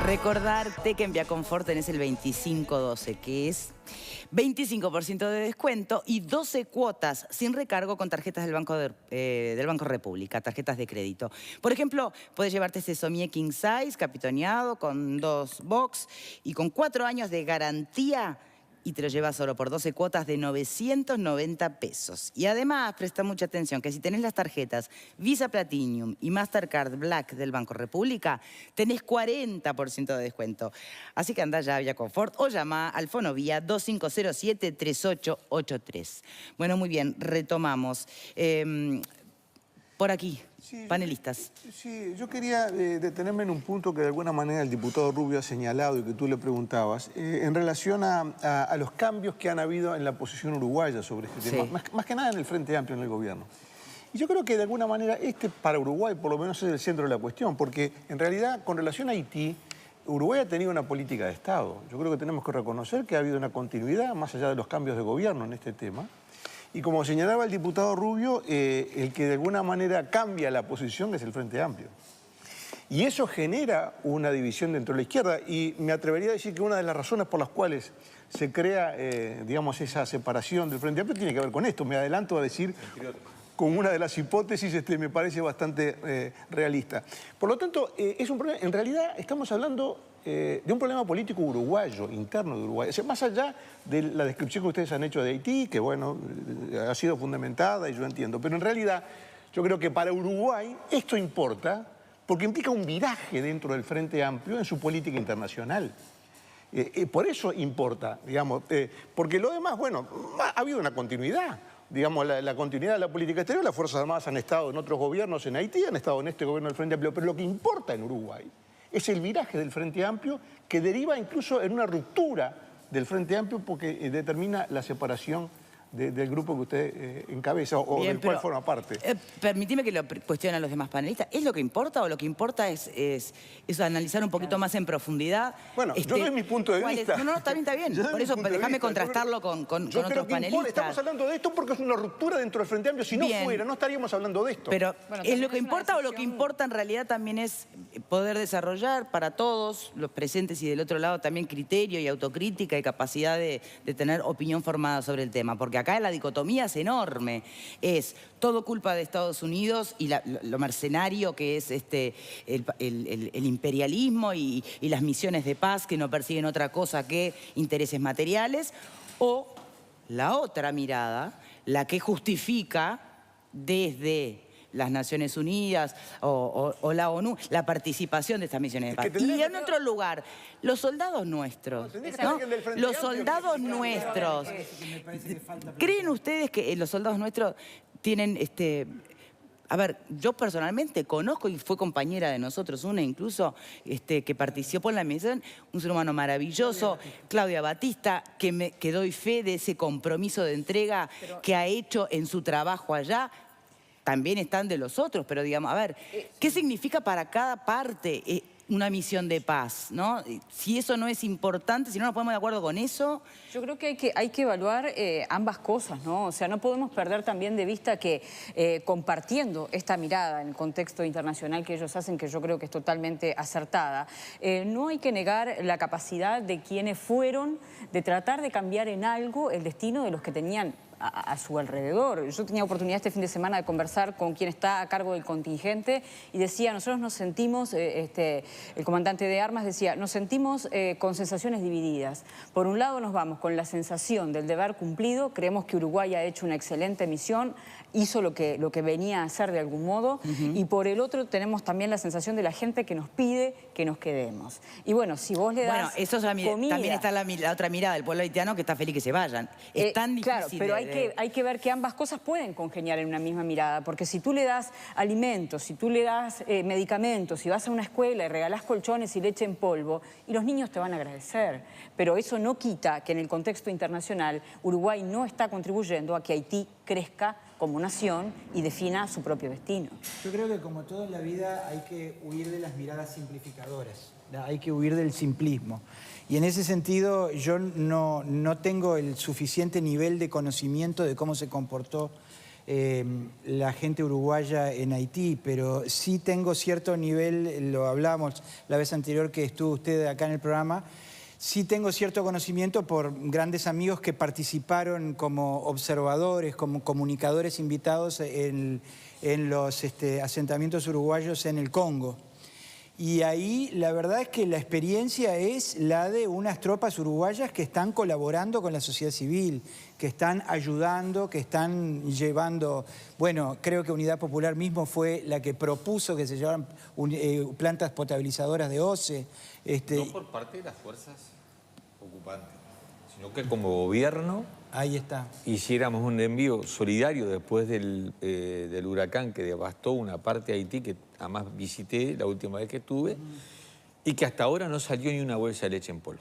Recordarte que en Viaconfort tenés el 2512, que es 25% de descuento y 12 cuotas sin recargo con tarjetas del Banco República, tarjetas de crédito. Por ejemplo, puedes llevarte este somier king size, capitoneado, con 2 box y con 4 años de garantía, y te lo llevas solo por 12 cuotas de 990 pesos. Y además, presta mucha atención, que si tenés las tarjetas Visa Platinum y Mastercard Black del Banco República, tenés 40% de descuento. Así que andá ya a Viaconfort o llama al Fonovía 2507-3883. Bueno, muy bien, retomamos. Por aquí, sí, panelistas. Sí, yo quería detenerme en un punto que de alguna manera el diputado Rubio ha señalado y que tú le preguntabas, en relación a los cambios que han habido en la posición uruguaya sobre este tema, más que nada en el Frente Amplio en el gobierno. Y yo creo que de alguna manera para Uruguay por lo menos es el centro de la cuestión, porque en realidad con relación a Haití, Uruguay ha tenido una política de Estado. Yo creo que tenemos que reconocer que ha habido una continuidad más allá de los cambios de gobierno en este tema. Y como señalaba el diputado Rubio, el que de alguna manera cambia la posición es el Frente Amplio. Y eso genera una división dentro de la izquierda y me atrevería a decir que una de las razones por las cuales se crea, digamos, esa separación del Frente Amplio tiene que ver con esto. Me adelanto a decir con una de las hipótesis, me parece bastante realista. Por lo tanto, es un problema, en realidad estamos hablando de un problema político uruguayo, interno de Uruguay. O sea, más allá de la descripción que ustedes han hecho de Haití, que bueno, ha sido fundamentada y yo entiendo, pero en realidad yo creo que para Uruguay esto importa porque implica un viraje dentro del Frente Amplio en su política internacional. Por eso importa, digamos, porque lo demás, bueno, ha habido una continuidad. Digamos, la continuidad de la política exterior, las Fuerzas Armadas han estado en otros gobiernos en Haití, han estado en este gobierno del Frente Amplio, pero lo que importa en Uruguay es el viraje del Frente Amplio que deriva incluso en una ruptura del Frente Amplio porque determina la separación del grupo que usted encabeza o bien, del cual forma parte. Permíteme que lo cuestionen a los demás panelistas. ¿Es lo que importa o lo que importa es analizar un poquito más en profundidad? Bueno, yo doy mi punto de vista. No, está bien. Por eso déjame contrastarlo con otros panelistas. Estamos hablando de esto porque es una ruptura dentro del Frente Amplio. Si no fuera, no estaríamos hablando de esto. Pero bueno, ¿es lo que importa o lo que importa en realidad también es poder desarrollar para todos los presentes y del otro lado también criterio y autocrítica y capacidad de tener opinión formada sobre el tema? Porque acá la dicotomía es enorme. Es todo culpa de Estados Unidos y lo mercenario que es el imperialismo y las misiones de paz que no persiguen otra cosa que intereses materiales, o la otra mirada, la que justifica desde las Naciones Unidas o la ONU, la participación de estas misiones de paz. Y en otro lugar, los soldados nuestros, ¿no? Los soldados nuestros. ¿Creen ustedes que los soldados nuestros tienen A ver, yo personalmente conozco y fue compañera de nosotros, una incluso que participó en la misión, un ser humano maravilloso, Claudia Batista, que doy fe de ese compromiso de entrega que ha hecho en su trabajo allá. También están de los otros, pero digamos, a ver, ¿qué significa para cada parte una misión de paz, ¿no? Si eso no es importante, si no nos ponemos de acuerdo con eso... Yo creo que hay que evaluar ambas cosas, ¿no? O sea, no podemos perder también de vista que compartiendo esta mirada en el contexto internacional que ellos hacen, que yo creo que es totalmente acertada, no hay que negar la capacidad de quienes fueron de tratar de cambiar en algo el destino de los que tenían a su alrededor. Yo tenía oportunidad este fin de semana de conversar con quien está a cargo del contingente y decía, nosotros nos sentimos, el comandante de armas decía, nos sentimos con sensaciones divididas. Por un lado nos vamos con la sensación del deber cumplido, creemos que Uruguay ha hecho una excelente misión, hizo lo que venía a hacer de algún modo, y por el otro tenemos también la sensación de la gente que nos pide que nos quedemos. Y bueno, si vos le das bueno, eso comida, también está la otra mirada del pueblo haitiano que está feliz que se vayan. Es tan difícil. Claro, pero hay que ver que ambas cosas pueden congeniar en una misma mirada, porque si tú le das alimentos, si tú le das medicamentos, si vas a una escuela y regalás colchones y leche en polvo, y los niños te van a agradecer. Pero eso no quita que en el contexto internacional Uruguay no está contribuyendo a que Haití crezca como nación y defina su propio destino. Yo creo que como todo en la vida hay que huir de las miradas simplificadoras, hay que huir del simplismo. Y en ese sentido yo no tengo el suficiente nivel de conocimiento de cómo se comportó la gente uruguaya en Haití, pero sí tengo cierto nivel, lo hablábamos la vez anterior que estuvo usted acá en el programa, sí tengo cierto conocimiento por grandes amigos que participaron como observadores, como comunicadores invitados en los asentamientos uruguayos en el Congo. Y ahí la verdad es que la experiencia es la de unas tropas uruguayas que están colaborando con la sociedad civil, que están ayudando, que están llevando... Bueno, creo que Unidad Popular mismo fue la que propuso que se llevaran plantas potabilizadoras de OCE. No por parte de las fuerzas ocupantes, sino que como gobierno... Ahí está. Hiciéramos un envío solidario después del huracán que devastó una parte de Haití, que además visité la última vez que estuve, y que hasta ahora no salió ni una bolsa de leche en polvo.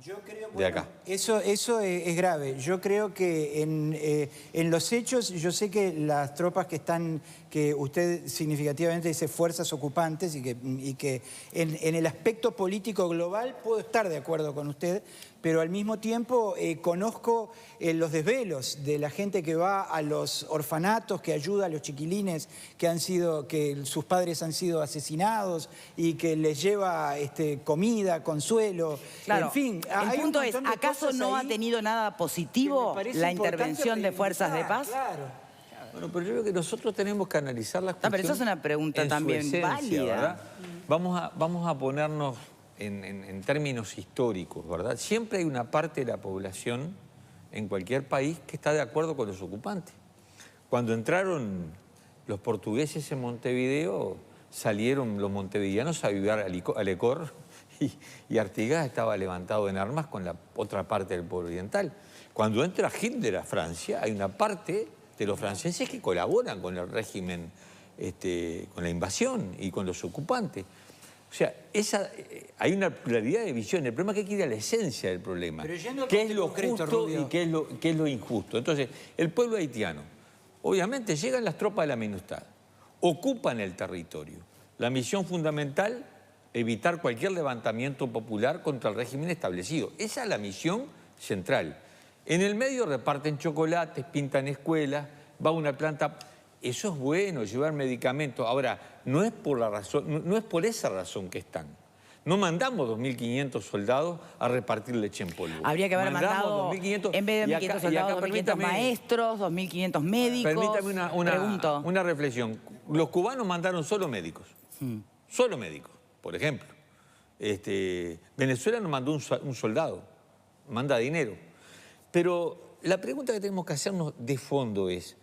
Yo creo, de acá. Eso es grave. Yo creo que en los hechos, yo sé que las tropas que usted significativamente dice fuerzas ocupantes y que en el aspecto político global puedo estar de acuerdo con usted, pero al mismo tiempo conozco los desvelos de la gente que va a los orfanatos, que ayuda a los chiquilines que sus padres han sido asesinados y que les lleva comida, consuelo, claro. En fin. El punto es, ¿acaso no ha tenido nada positivo la intervención de fuerzas de paz? Claro. Bueno, pero yo creo que nosotros tenemos que analizar las cuestiones. Pero eso es una pregunta también válida. ¿Verdad? Vamos a ponernos en términos históricos, ¿verdad? Siempre hay una parte de la población en cualquier país que está de acuerdo con los ocupantes. Cuando entraron los portugueses en Montevideo, salieron los montevideanos a vivir a Lecor y Artigas estaba levantado en armas con la otra parte del pueblo oriental. Cuando entra Hitler a Francia, hay una parte de los franceses que colaboran con el régimen, con la invasión y con los ocupantes. O sea, hay una pluralidad de visiones. El problema es que hay que ir a la esencia del problema. ¿Qué es lo justo y qué es lo injusto? Entonces, el pueblo haitiano, obviamente llegan las tropas de la MINUSTAH, ocupan el territorio. La misión fundamental, evitar cualquier levantamiento popular contra el régimen establecido. Esa es la misión central. En el medio reparten chocolates, pintan escuelas, va una planta... Eso es bueno, llevar medicamentos. Ahora, no es por esa razón que están. No mandamos 2.500 soldados a repartir leche en polvo. Habría que haber mandado, en vez de 1.500 soldados, 2.500 maestros, 2.500 médicos. Permítame una reflexión. Los cubanos mandaron solo médicos. Solo médicos, por ejemplo. Venezuela no mandó un soldado, manda dinero. Pero la pregunta que tenemos que hacernos de fondo es...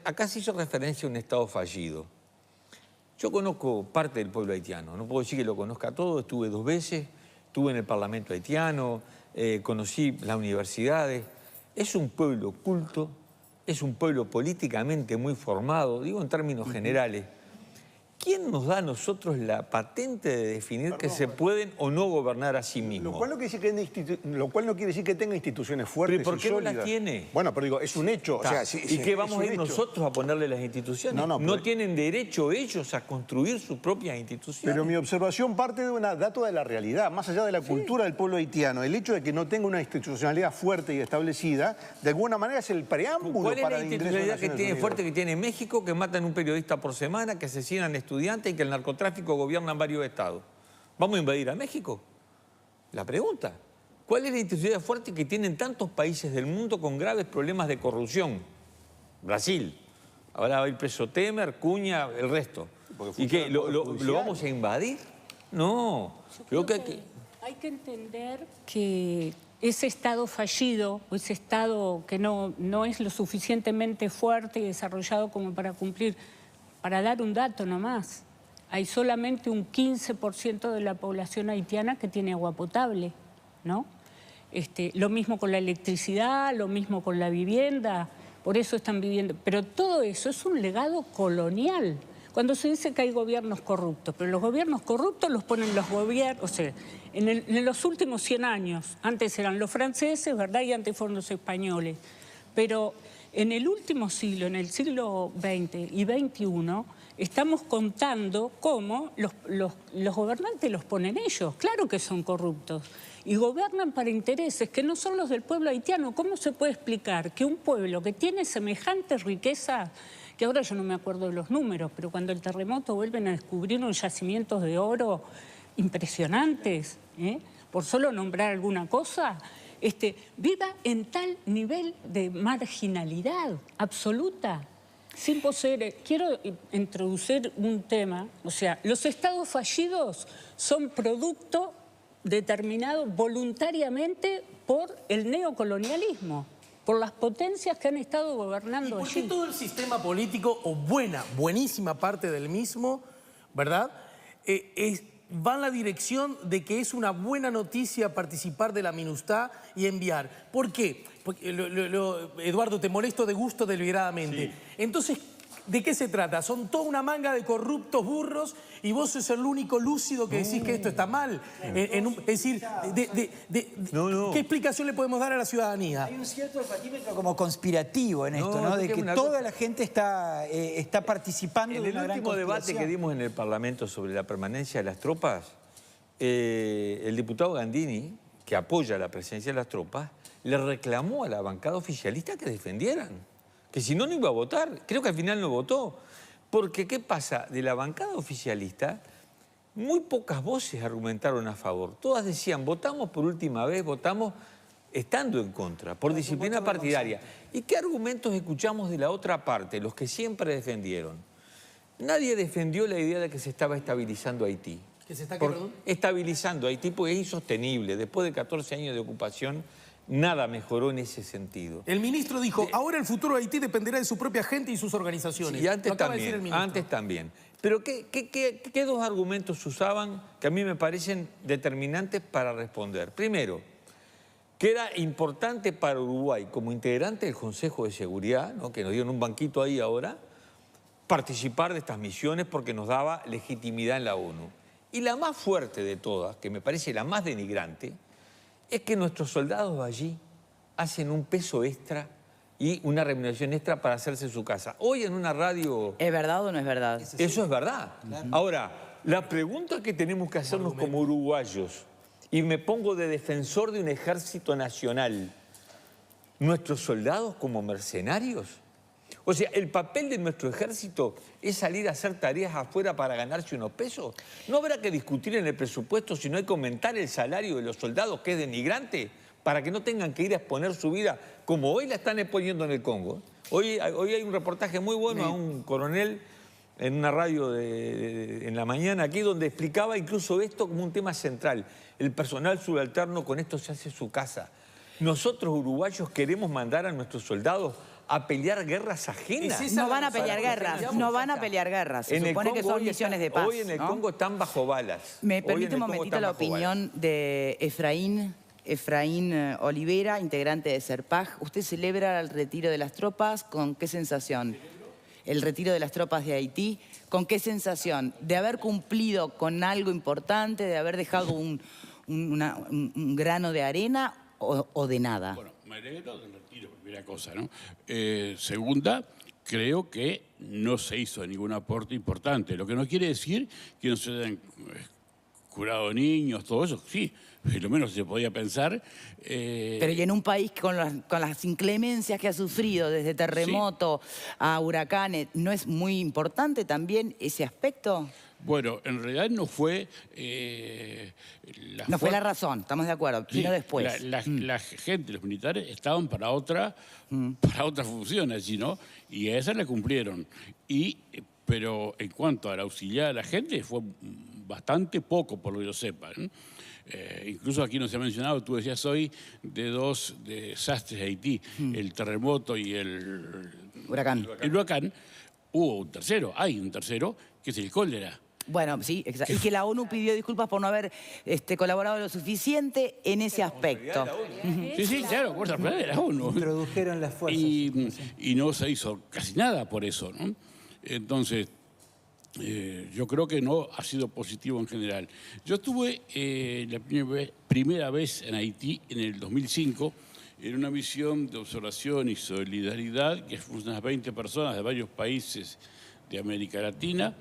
Acá se hizo referencia a un Estado fallido. Yo conozco parte del pueblo haitiano, no puedo decir que lo conozca todo, estuve 2 veces, estuve en el Parlamento haitiano, conocí las universidades. Es un pueblo culto, es un pueblo políticamente muy formado, digo en términos generales. ¿Quién nos da a nosotros la patente de definir que se pueden o no gobernar a sí mismos? Lo cual no quiere decir que tenga instituciones fuertes y sólidas. ¿Pero por qué no las tiene? Bueno, pero digo, es un hecho. O sea, ¿Y qué vamos a ir nosotros a ponerle las instituciones? No tienen derecho ellos a construir sus propias instituciones. Pero mi observación parte de un dato de la realidad, más allá de la cultura del pueblo haitiano. El hecho de que no tenga una institucionalidad fuerte y establecida, de alguna manera es el preámbulo para el ingreso. ¿Cuál es la institucionalidad que tiene fuerte que tiene México, que matan a un periodista por semana, que asesinan estudiantes y que el narcotráfico gobierna en varios estados? ¿Vamos a invadir a México? La pregunta. ¿Cuál es la institucionalidad fuerte que tienen tantos países del mundo con graves problemas de corrupción? Brasil. Ahora va a ir preso Temer, Cuña, el resto. ¿Y qué? ¿Lo vamos a invadir? No. Yo creo que hay que entender que ese Estado fallido, o ese Estado que no es lo suficientemente fuerte y desarrollado como para cumplir. Para dar un dato nomás, hay solamente un 15% de la población haitiana que tiene agua potable, ¿no? Lo mismo con la electricidad, lo mismo con la vivienda, por eso están viviendo. Pero todo eso es un legado colonial. Cuando se dice que hay gobiernos corruptos, pero los gobiernos corruptos los ponen los gobiernos, o sea, en los últimos 100 años, antes eran los franceses, ¿verdad? Y antes fueron los españoles. Pero En el último siglo, en el siglo XX y XXI, estamos contando cómo los gobernantes los ponen ellos. Claro que son corruptos. Y gobiernan para intereses que no son los del pueblo haitiano. ¿Cómo se puede explicar que un pueblo que tiene semejante riqueza, que ahora yo no me acuerdo de los números, pero cuando el terremoto vuelven a descubrir unos yacimientos de oro impresionantes, por solo nombrar alguna cosa, viva en tal nivel de marginalidad absoluta, sin poseer? Quiero introducir un tema, o sea, los estados fallidos son producto determinado voluntariamente por el neocolonialismo, por las potencias que han estado gobernando allí. ¿Y por qué todo el sistema político, o buenísima parte del mismo, ¿verdad?, va en la dirección de que es una buena noticia participar de la MINUSTAH y enviar? ¿Por qué? Porque, Eduardo, te molesto de gusto deliberadamente. Sí. Entonces, ¿de qué se trata? Son toda una manga de corruptos burros y vos sos el único lúcido que decís que esto está mal. Es decir, ¿qué explicación le podemos dar a la ciudadanía? Hay un cierto patímetro como conspirativo en esto, ¿no? De que toda la gente está participando de una gran En el último debate que dimos en el Parlamento sobre la permanencia de las tropas, el diputado Gandini, que apoya la presencia de las tropas, le reclamó a la bancada oficialista que defendieran. Que si no, no iba a votar. Creo que al final no votó. Porque, ¿qué pasa? De la bancada oficialista, muy pocas voces argumentaron a favor. Todas decían, votamos por última vez, votamos estando en contra, por disciplina partidaria. ¿Y qué argumentos escuchamos de la otra parte, los que siempre defendieron? Nadie defendió la idea de que se estaba estabilizando Haití. ¿Que se está qué, perdón? Estabilizando Haití, porque es insostenible. Después de 14 años de ocupación, nada mejoró en ese sentido. El ministro dijo, ahora el futuro de Haití dependerá de su propia gente y sus organizaciones. Sí, y antes también. Pero ¿qué dos argumentos usaban que a mí me parecen determinantes para responder? Primero, que era importante para Uruguay, como integrante del Consejo de Seguridad, ¿no?, que nos dieron un banquito ahí ahora, participar de estas misiones porque nos daba legitimidad en la ONU. Y la más fuerte de todas, que me parece la más denigrante, es que nuestros soldados allí hacen un peso extra y una remuneración extra para hacerse su casa. Hoy en una radio... ¿Es verdad o no es verdad? Eso es verdad. Claro. Ahora, la pregunta que tenemos que hacernos como uruguayos, y me pongo de defensor de un ejército nacional, ¿nuestros soldados como mercenarios? O sea, ¿el papel de nuestro ejército es salir a hacer tareas afuera para ganarse unos pesos? ¿No habrá que discutir en el presupuesto si no hay que aumentar el salario de los soldados, que es denigrante, para que no tengan que ir a exponer su vida como hoy la están exponiendo en el Congo? Hoy hay un reportaje muy bueno a un coronel en una radio en la mañana aquí, donde explicaba incluso esto como un tema central. El personal subalterno con esto se hace su casa. Nosotros, uruguayos, queremos mandar a nuestros soldados a pelear guerras ajenas. No van a pelear guerras, no van a pelear guerras. Se supone que son misiones de paz. Hoy en el Congo están bajo balas. Me permite un momentito la opinión de Efraín Olivera, integrante de SERPAJ. ¿Usted celebra el retiro de las tropas? ¿Con qué sensación? El retiro de las tropas de Haití, ¿con qué sensación? ¿De haber cumplido con algo importante, de haber dejado un grano de arena o de nada? Bueno, me alegro del retiro, primera cosa, ¿no? Segunda, creo que no se hizo ningún aporte importante, lo que no quiere decir que no se hayan curado niños, todo eso, sí, lo menos se podía pensar. Pero y en un país con las inclemencias que ha sufrido, desde terremoto a huracanes, ¿no es muy importante también ese aspecto? Bueno, en realidad no fue... no fue la razón, estamos de acuerdo, vino después. La gente, los militares, estaban para otra función allí, ¿no? Y a esa la cumplieron. Pero en cuanto al auxiliar a la gente, fue bastante poco, por lo que yo sepa, ¿no? Incluso aquí no se ha mencionado, tú decías hoy, de dos desastres de Haití, el terremoto y el huracán. Hubo un tercero, hay un tercero, que es el cólera. Bueno, sí, exacto. Y que la ONU pidió disculpas por no haber colaborado lo suficiente en ese aspecto. Sí, claro, fuerza de la ONU. Introdujeron las fuerzas. Y no se hizo casi nada por eso, ¿no? Entonces, yo creo que no ha sido positivo en general. Yo estuve la primera vez en Haití en el 2005, en una misión de observación y solidaridad, que fueron unas 20 personas de varios países de América Latina,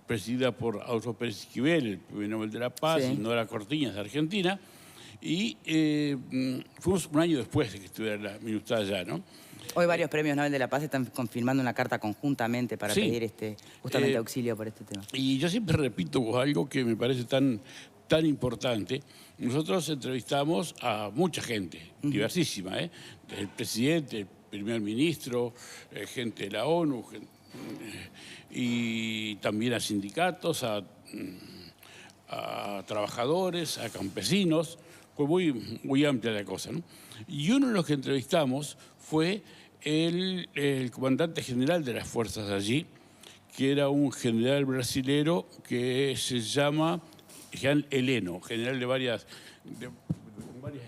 presidida por Adolfo Pérez Esquivel, el Premio Nobel de la Paz, y Nora Cortiñas de Argentina, y fuimos un año después de que estuviera la MINUSTAH allá, ¿no? Hoy varios premios Nobel de la Paz están confirmando una carta conjuntamente para pedir justamente auxilio por este tema. Y yo siempre repito algo que me parece tan importante. Nosotros entrevistamos a mucha gente, diversísima, desde el presidente, el primer ministro, gente de la ONU, y también a sindicatos, a trabajadores, a campesinos. Fue muy amplia la cosa, ¿no? Y uno de los que entrevistamos fue el comandante general de las fuerzas allí, que era un general brasilero que se llama Jean Heleno, general de varias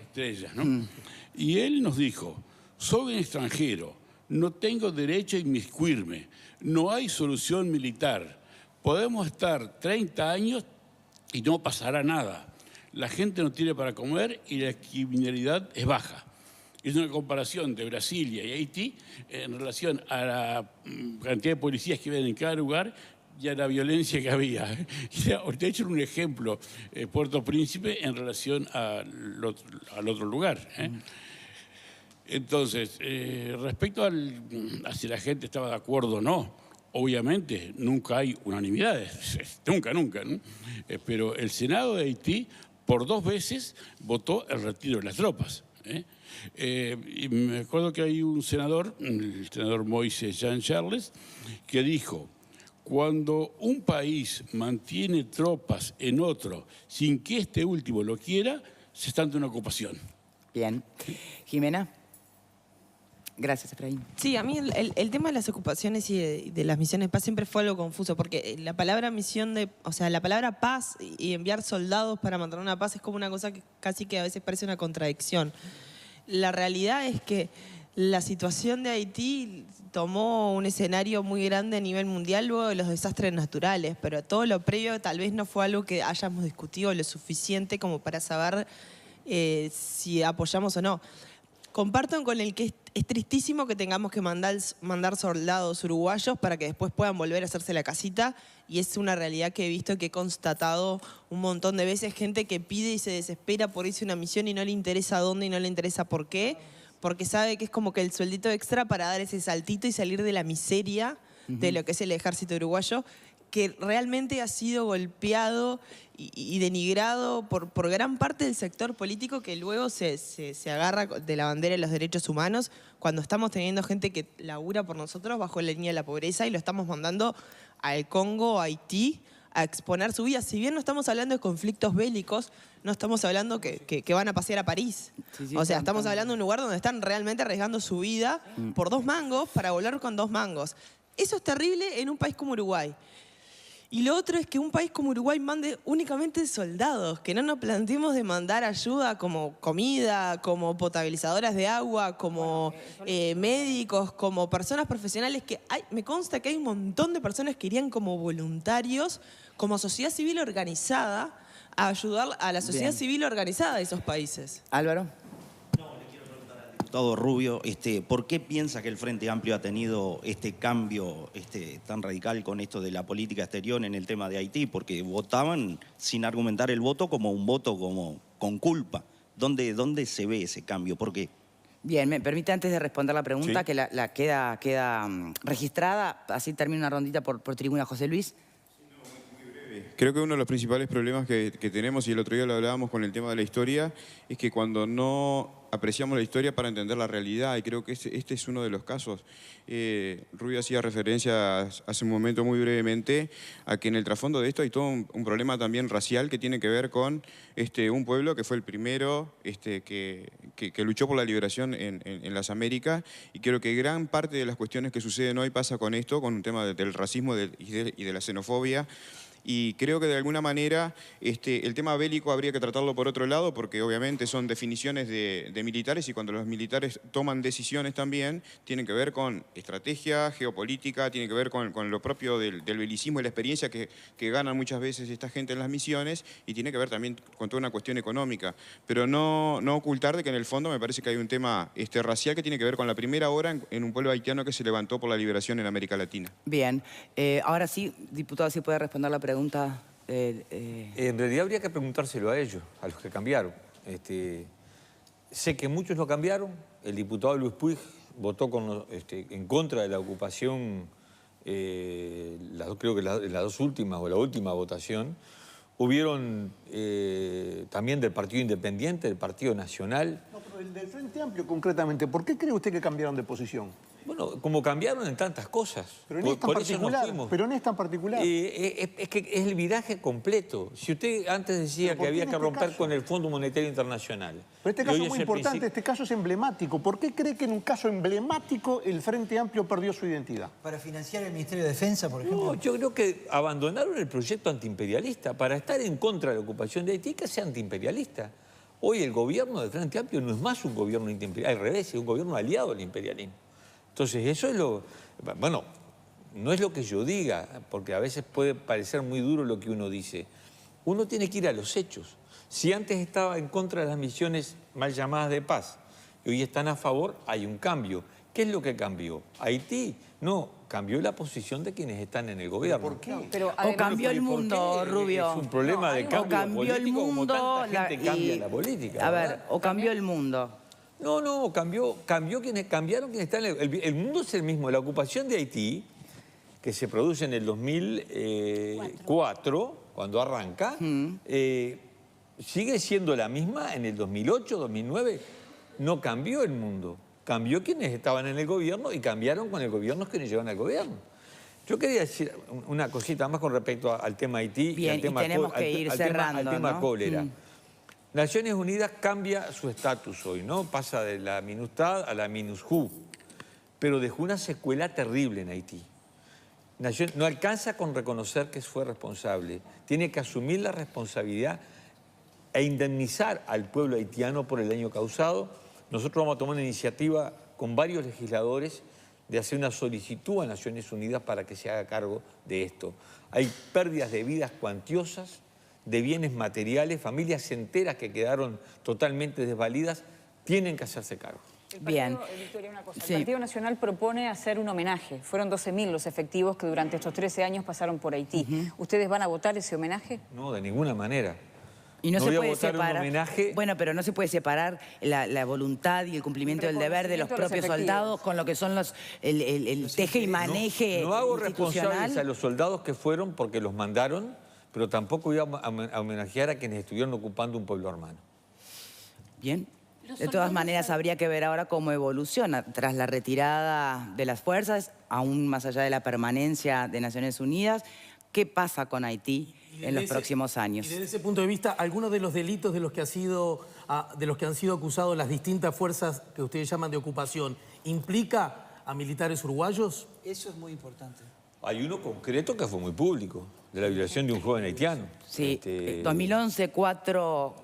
estrellas, ¿no? Y él nos dijo: soy un extranjero, no tengo derecho a inmiscuirme, no hay solución militar, podemos estar 30 años y no pasará nada. La gente no tiene para comer y la criminalidad es baja. Es una comparación de Brasil y Haití en relación a la cantidad de policías que ven en cada lugar y a la violencia que había. De hecho, un ejemplo, Puerto Príncipe en relación al otro lugar. Entonces, respecto a si la gente estaba de acuerdo o no, obviamente nunca hay unanimidades, nunca, ¿no? Pero el Senado de Haití por 2 veces votó el retiro de las tropas. Y me acuerdo que hay un senador, el senador Moise Jean Charles, que dijo: cuando un país mantiene tropas en otro sin que este último lo quiera, se está ante una ocupación. Bien. Jimena. Gracias, Efraín. Sí, a mí el tema de las ocupaciones y de las misiones de paz siempre fue algo confuso, porque la palabra la palabra paz y enviar soldados para mantener una paz es como una cosa que casi que a veces parece una contradicción. La realidad es que la situación de Haití tomó un escenario muy grande a nivel mundial luego de los desastres naturales, pero todo lo previo tal vez no fue algo que hayamos discutido lo suficiente como para saber si apoyamos o no. Comparto con el que es tristísimo que tengamos que mandar soldados uruguayos para que después puedan volver a hacerse la casita, y es una realidad que he visto, que he constatado un montón de veces, gente que pide y se desespera por irse a una misión y no le interesa dónde y no le interesa por qué, porque sabe que es como que el sueldito extra para dar ese saltito y salir de la miseria de lo que es el ejército uruguayo, que realmente ha sido golpeado y denigrado por gran parte del sector político, que luego se agarra de la bandera de los derechos humanos cuando estamos teniendo gente que labura por nosotros bajo la línea de la pobreza y lo estamos mandando al Congo, a Haití, a exponer su vida. Si bien no estamos hablando de conflictos bélicos, no estamos hablando que van a pasear a París. O sea, estamos hablando de un lugar donde están realmente arriesgando su vida por 2 mangos para volver con 2 mangos. Eso es terrible en un país como Uruguay. Y lo otro es que un país como Uruguay mande únicamente soldados, que no nos planteemos de mandar ayuda como comida, como potabilizadoras de agua, como médicos, como personas profesionales, que me consta que hay un montón de personas que irían como voluntarios, como sociedad civil organizada, a ayudar a la sociedad civil organizada de esos países. Álvaro. Diputado Rubio, ¿por qué piensa que el Frente Amplio ha tenido este cambio tan radical con esto de la política exterior en el tema de Haití? Porque votaban sin argumentar el voto como un voto con culpa. ¿Dónde se ve ese cambio? ¿Por qué? Bien, me permite antes de responder la pregunta, que la queda registrada, así termina una rondita por tribuna. José Luis. Creo que uno de los principales problemas que tenemos, y el otro día lo hablábamos con el tema de la historia, es que cuando no apreciamos la historia para entender la realidad, y creo que este es uno de los casos. Rubio hacía referencia hace un momento muy brevemente a que en el trasfondo de esto hay todo un problema también racial que tiene que ver con un pueblo que fue el primero que luchó por la liberación en las Américas, y creo que gran parte de las cuestiones que suceden hoy pasa con esto, con un tema del racismo y de la xenofobia. y creo que de alguna manera el tema bélico habría que tratarlo por otro lado, porque obviamente son definiciones de militares, y cuando los militares toman decisiones también, tienen que ver con estrategia, geopolítica, tienen que ver con lo propio del belicismo y la experiencia que ganan muchas veces esta gente en las misiones, y tiene que ver también con toda una cuestión económica. Pero no ocultar de que en el fondo me parece que hay un tema racial que tiene que ver con la primera hora en un pueblo haitiano que se levantó por la liberación en América Latina. Bien. Ahora sí, diputado, si puede responder la pregunta. En realidad habría que preguntárselo a ellos, a los que cambiaron. Sé que muchos lo cambiaron. El diputado Luis Puig votó en contra de la ocupación, creo que las dos últimas o la última votación. Hubieron también del Partido Independiente, del Partido Nacional. No, pero el del Frente Amplio concretamente, ¿por qué cree usted que cambiaron de posición? Bueno, como cambiaron en tantas cosas. Pero en esta en particular. Es que es el viraje completo. Si usted antes decía que había que romper con el Fondo Monetario Internacional. Pero este caso es muy importante, este caso es emblemático. ¿Por qué cree que en un caso emblemático el Frente Amplio perdió su identidad? ¿Para financiar el Ministerio de Defensa, por ejemplo? No, yo creo que abandonaron el proyecto antiimperialista. Para estar en contra de la ocupación de Haití, que sea antiimperialista. Hoy el gobierno del Frente Amplio no es más un gobierno antiimperialista, al revés, es un gobierno aliado al imperialismo. Entonces, eso es lo... Bueno, no es lo que yo diga, porque a veces puede parecer muy duro lo que uno dice. Uno tiene que ir a los hechos. Si antes estaba en contra de las misiones mal llamadas de paz y hoy están a favor, hay un cambio. ¿Qué es lo que cambió? ¿Haití? No, cambió la posición de quienes están en el gobierno. ¿Por qué? O cambió el mundo, Rubio. Es un problema de cambio político, como tanta gente cambia en la política. A ver, o cambió el mundo. No, cambiaron quienes están en el mundo es el mismo. La ocupación de Haití, que se produce en el 2004, cuando arranca, sigue siendo la misma en el 2008, 2009. No cambió el mundo. Cambió quienes estaban en el gobierno y cambiaron con el gobierno quienes llevan al gobierno. Yo quería decir una cosita más con respecto al tema Haití. Bien, y al tema, tenemos que ir cerrando, al tema ¿no? cólera. Naciones Unidas cambia su estatus hoy, ¿no? Pasa de la MINUSTAD a la MINUSJU, pero dejó una secuela terrible en Haití. No alcanza con reconocer que fue responsable, tiene que asumir la responsabilidad e indemnizar al pueblo haitiano por el daño causado. Nosotros vamos a tomar una iniciativa con varios legisladores de hacer una solicitud a Naciones Unidas para que se haga cargo de esto. Hay pérdidas de vidas cuantiosas, de bienes materiales, familias enteras que quedaron totalmente desvalidas, tienen que hacerse cargo. Bien. Victoria, una cosa. El Partido Nacional propone hacer un homenaje. Fueron 12.000 los efectivos que durante estos 13 años pasaron por Haití. ¿Ustedes van a votar ese homenaje? No, de ninguna manera. Y no se voy a puede votar separar. un homenaje. Bueno, pero no se puede separar la voluntad y el cumplimiento del deber de los propios soldados con lo que son el teje y maneje No hago institucional. responsables a los soldados que fueron porque los mandaron, pero tampoco voy a homenajear a quienes estuvieron ocupando un pueblo hermano. Bien. De todas maneras, habría que ver ahora cómo evoluciona tras la retirada de las fuerzas, aún más allá de la permanencia de Naciones Unidas. ¿Qué pasa con Haití en los próximos años? Y desde ese punto de vista, algunos de los delitos de los que han sido acusados las distintas fuerzas que ustedes llaman de ocupación, ¿implica a militares uruguayos? Eso es muy importante. Hay uno concreto que fue muy público, de la violación de un joven haitiano. Sí, 2011, cuatro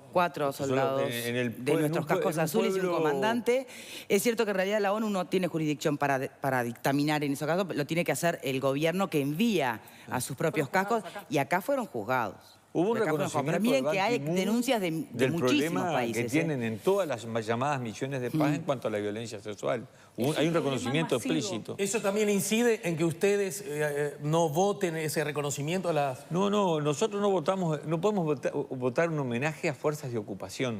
soldados de nuestros cascos azules y un comandante. Es cierto que en realidad la ONU no tiene jurisdicción para dictaminar en esos casos, lo tiene que hacer el gobierno que envía a sus propios cascos y acá fueron juzgados. Hubo un reconocimiento pero miren de que hay Ban Ki-moon denuncias de del muchísimos problema países. que tienen en todas las llamadas misiones de paz en cuanto a la violencia sexual. Hay un reconocimiento explícito. ¿Eso también incide en que ustedes no voten ese reconocimiento a las...? No, nosotros no votamos, no podemos votar un homenaje a fuerzas de ocupación.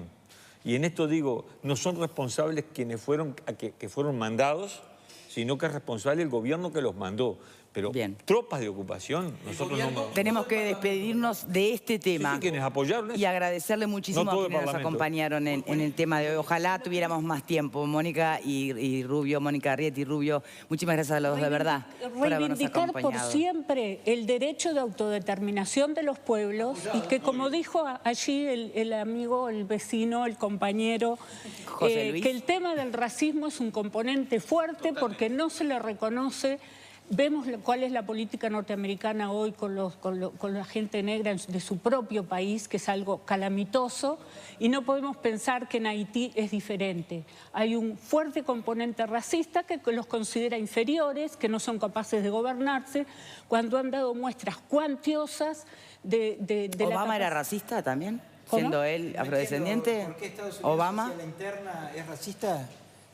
Y en esto digo, no son responsables quienes fueron mandados, sino que es responsable el gobierno que los mandó. Pero tropas de ocupación, nosotros no... Tenemos que despedirnos de este tema. Sí, quienes apoyaron eso. Y agradecerle muchísimo a quienes nos acompañaron en el tema de hoy. Ojalá tuviéramos más tiempo. Mónica y Rubio, Mónica Arrieta y Rubio, muchísimas gracias a los dos de verdad por habernos reivindicar por acompañado. siempre el derecho de autodeterminación de los pueblos y que, como dijo allí el amigo, el vecino, el compañero, José Luis, que el tema del racismo es un componente fuerte porque no se le reconoce Vemos cuál es la política norteamericana hoy con la gente negra de su propio país, que es algo calamitoso, y no podemos pensar que en Haití es diferente. Hay un fuerte componente racista que los considera inferiores, que no son capaces de gobernarse, cuando han dado muestras cuantiosas de ¿Obama era racista también? ¿Cómo? Siendo él afrodescendiente. ¿Por qué Estados Unidos ¿Obama? hacia la interna es racista?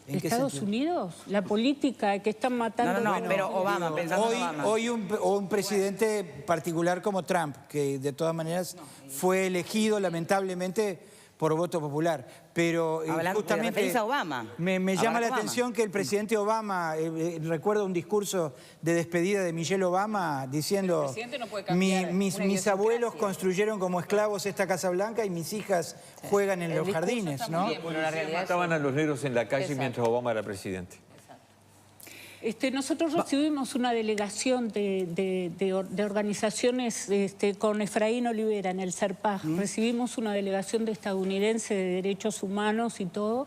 ¿En qué ¿Estados sentido? Unidos? La política que están matando... No, pero Obama, pensando en Obama. Hoy un presidente particular como Trump, que de todas maneras fue elegido lamentablemente por voto popular, pero justamente ¿Te referís a Obama? me llama Barack la Obama. atención que el presidente Obama, recuerdo un discurso de despedida de Michelle Obama diciendo: El presidente no puede cambiar mis una abuelos idiosincrasia". construyeron como esclavos esta Casa Blanca y mis hijas juegan en los discurso jardines, está ¿no? muy bien, pero la realidad es Mataban a los negros en la calle Exacto. mientras Obama era presidente. Nosotros recibimos una delegación de organizaciones con Efraín Olivera en el CERPAG. Recibimos una delegación de estadounidenses de derechos humanos y todo,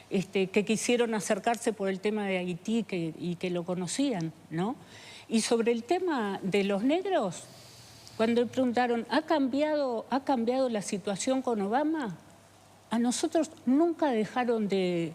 que quisieron acercarse por el tema de Haití y que lo conocían, ¿no? Y sobre el tema de los negros, cuando preguntaron, ¿ha cambiado la situación con Obama? A nosotros nunca dejaron de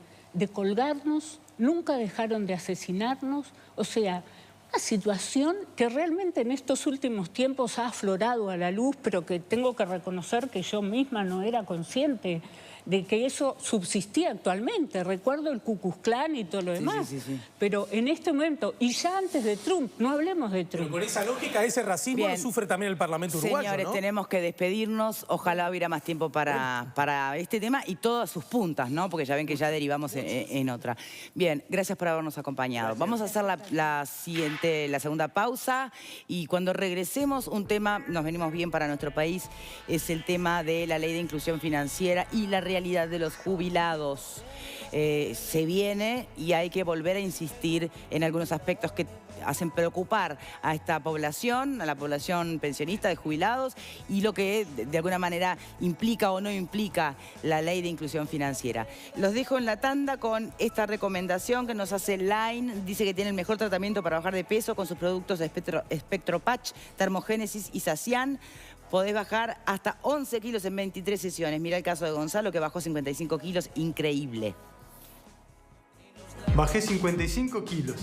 colgarnos, nunca dejaron de asesinarnos. O sea, una situación que realmente en estos últimos tiempos ha aflorado a la luz, pero que tengo que reconocer que yo misma no era consciente de que eso subsistía actualmente. Recuerdo el Ku Klux Klan y todo lo demás. Sí. Pero en este momento, y ya antes de Trump, no hablemos de Pero Trump. con esa lógica, ese racismo Bien. lo sufre también el Parlamento uruguayo, Señores, ¿no? tenemos que despedirnos. Ojalá hubiera más tiempo para este tema y todas sus puntas, ¿no? Porque ya ven que ya derivamos en otra. Bien, gracias por habernos acompañado. Vamos a hacer la segunda pausa y cuando regresemos, un tema, nos venimos bien para nuestro país, es el tema de la ley de inclusión financiera y la realidad de los jubilados. Se viene y hay que volver a insistir en algunos aspectos que hacen preocupar a esta población, a la población pensionista de jubilados y lo que de alguna manera implica o no implica la ley de inclusión financiera. Los dejo en la tanda con esta recomendación que nos hace Line. Dice que tiene el mejor tratamiento para bajar de peso con sus productos Espectro Patch, Termogénesis y Sacián. Podés bajar hasta 11 kilos en 23 sesiones. Mira el caso de Gonzalo que bajó 55 kilos, increíble. Bajé 55 kilos.